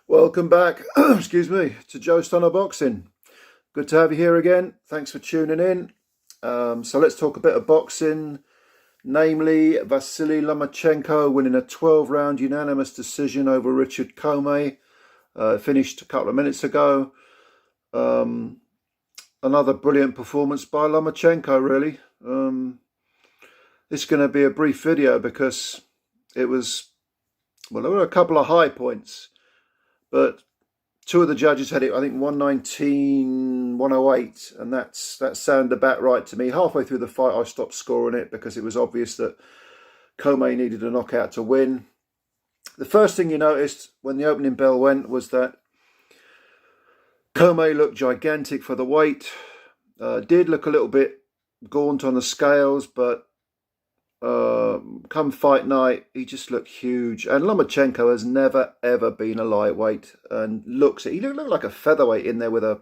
Welcome back, excuse me, to Joe Stunner Boxing. Good to have you here again. Thanks for tuning in. So let's talk a bit of boxing, namely Vasiliy Lomachenko winning a 12-round unanimous decision over Richard Commey. Finished a couple of minutes ago. Another brilliant performance by Lomachenko, really. This is going to be a brief video because there were a couple of high points. But two of the judges had it, I think, 119, 108, and that sounded about right to me. Halfway through the fight, I stopped scoring it because it was obvious that Commey needed a knockout to win. The first thing you noticed when the opening bell went was that Commey looked gigantic for the weight. Did look a little bit gaunt on the scales, but come fight night, he just looked huge. And Lomachenko has never ever been a lightweight, and he looked like a featherweight in there with a,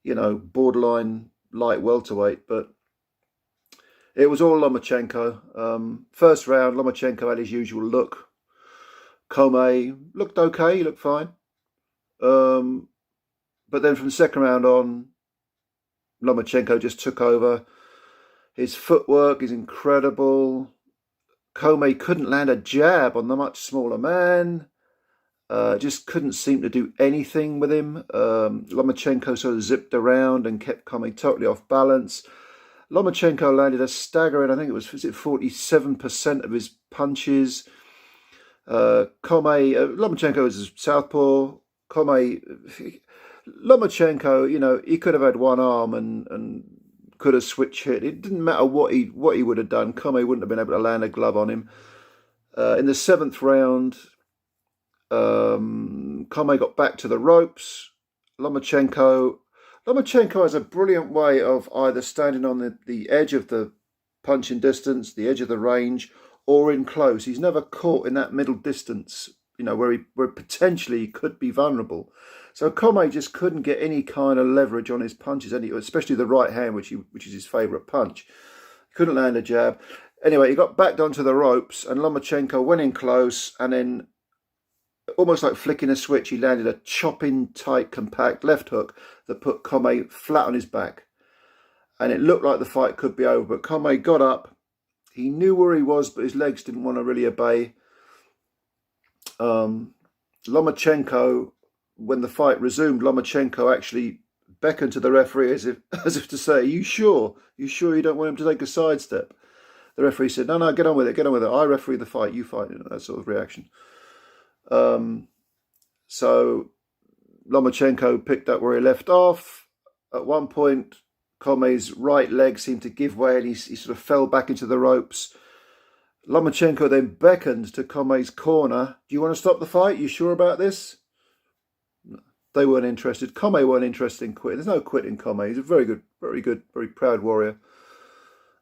borderline light welterweight. But it was all Lomachenko. First round, Lomachenko had his usual look. Commey looked okay, he looked fine. But then from the second round on, Lomachenko just took over. His footwork is incredible. Commey couldn't land a jab on the much smaller man. Just couldn't seem to do anything with him. Lomachenko sort of zipped around and kept Commey totally off balance. Lomachenko landed a staggering, I think it was 47% of his punches. Lomachenko is a southpaw. Lomachenko, he could have had one arm and could have switch hit. It didn't matter what he would have done. Commey wouldn't have been able to land a glove on him. In the seventh round, Commey got back to the ropes. Lomachenko has a brilliant way of either standing on the edge of the punching distance, the edge of the range, or in close. He's never caught in that middle distance, where potentially he could be vulnerable. So Commey just couldn't get any kind of leverage on his punches, especially the right hand, which is his favourite punch. He couldn't land a jab. Anyway, he got backed onto the ropes, and Lomachenko went in close, and then, almost like flicking a switch, he landed a chopping, tight, compact left hook that put Commey flat on his back. And it looked like the fight could be over, but Commey got up. He knew where he was, but his legs didn't want to really obey. Lomachenko, when the fight resumed, Lomachenko actually beckoned to the referee as if to say, you sure you don't want him to take a sidestep? The referee said, no, get on with it. I referee the fight, you fight. That sort of reaction. So Lomachenko picked up where he left off. At one point, Commey's right leg seemed to give way and he sort of fell back into the ropes. Lomachenko then beckoned to Commey's corner. Do you want to stop the fight? You sure about this? They weren't interested. Commey weren't interested in quitting. There's no quitting Commey. He's a very good, very proud warrior.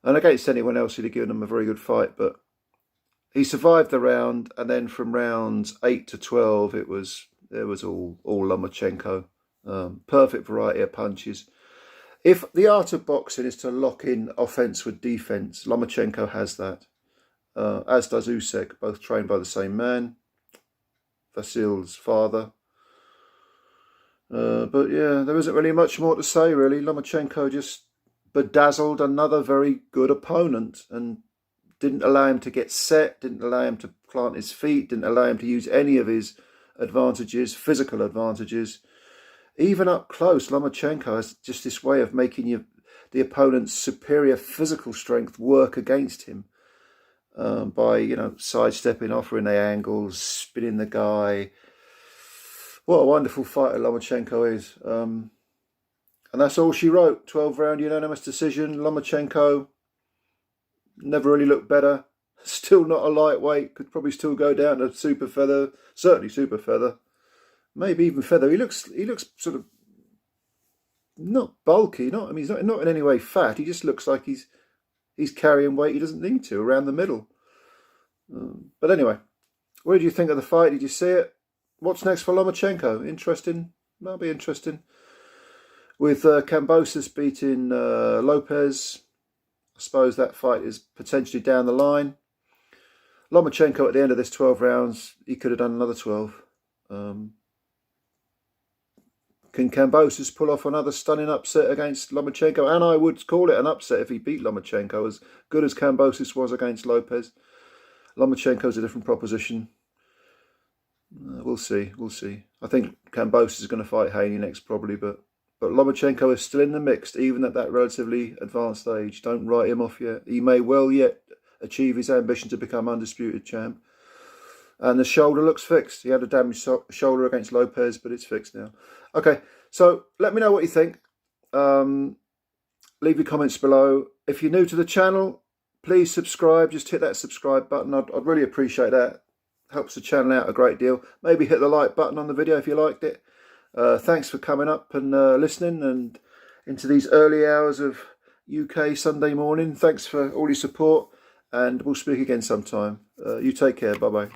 And against anyone else, he'd have given them a very good fight. But he survived the round. And then from rounds 8 to 12, it was all Lomachenko. Perfect variety of punches. If the art of boxing is to lock in offense with defense, Lomachenko has that. As does Usyk, both trained by the same man, Vasil's father. But yeah, there isn't really much more to say, really. Lomachenko just bedazzled another very good opponent and didn't allow him to get set, didn't allow him to plant his feet, didn't allow him to use any of his advantages, physical advantages. Even up close, Lomachenko has just this way of making the opponent's superior physical strength work against him. By, sidestepping, offering the angles, spinning the guy. What a wonderful fighter Lomachenko is. And that's all she wrote. 12-round unanimous decision. Lomachenko never really looked better. Still not a lightweight. Could probably still go down to super feather. Certainly super feather. Maybe even feather. He looks sort of not bulky. He's not in any way fat. He just looks like he's carrying weight he doesn't need to around the middle. But anyway, what did you think of the fight? Did you see it? What's next for Lomachenko? Interesting. That'll be interesting. With Kambosos beating Lopez, I suppose that fight is potentially down the line. Lomachenko at the end of this 12 rounds, he could have done another 12. Can Kambosos pull off another stunning upset against Lomachenko? And I would call it an upset if he beat Lomachenko, as good as Kambosos was against Lopez. Lomachenko's a different proposition. We'll see. I think Kambosos is going to fight Haney next probably, but Lomachenko is still in the mix, even at that relatively advanced age. Don't write him off yet. He may well yet achieve his ambition to become undisputed champ. And the shoulder looks fixed. He had a damaged shoulder against Lopez, but it's fixed now. Okay, so let me know what you think. Leave your comments below. If you're new to the channel, please subscribe. Just hit that subscribe button. I'd really appreciate that. Helps the channel out a great deal. Maybe hit the like button on the video if you liked it. Thanks for coming up and listening and into these early hours of UK Sunday morning. Thanks for all your support, and we'll speak again sometime. You take care. Bye-bye.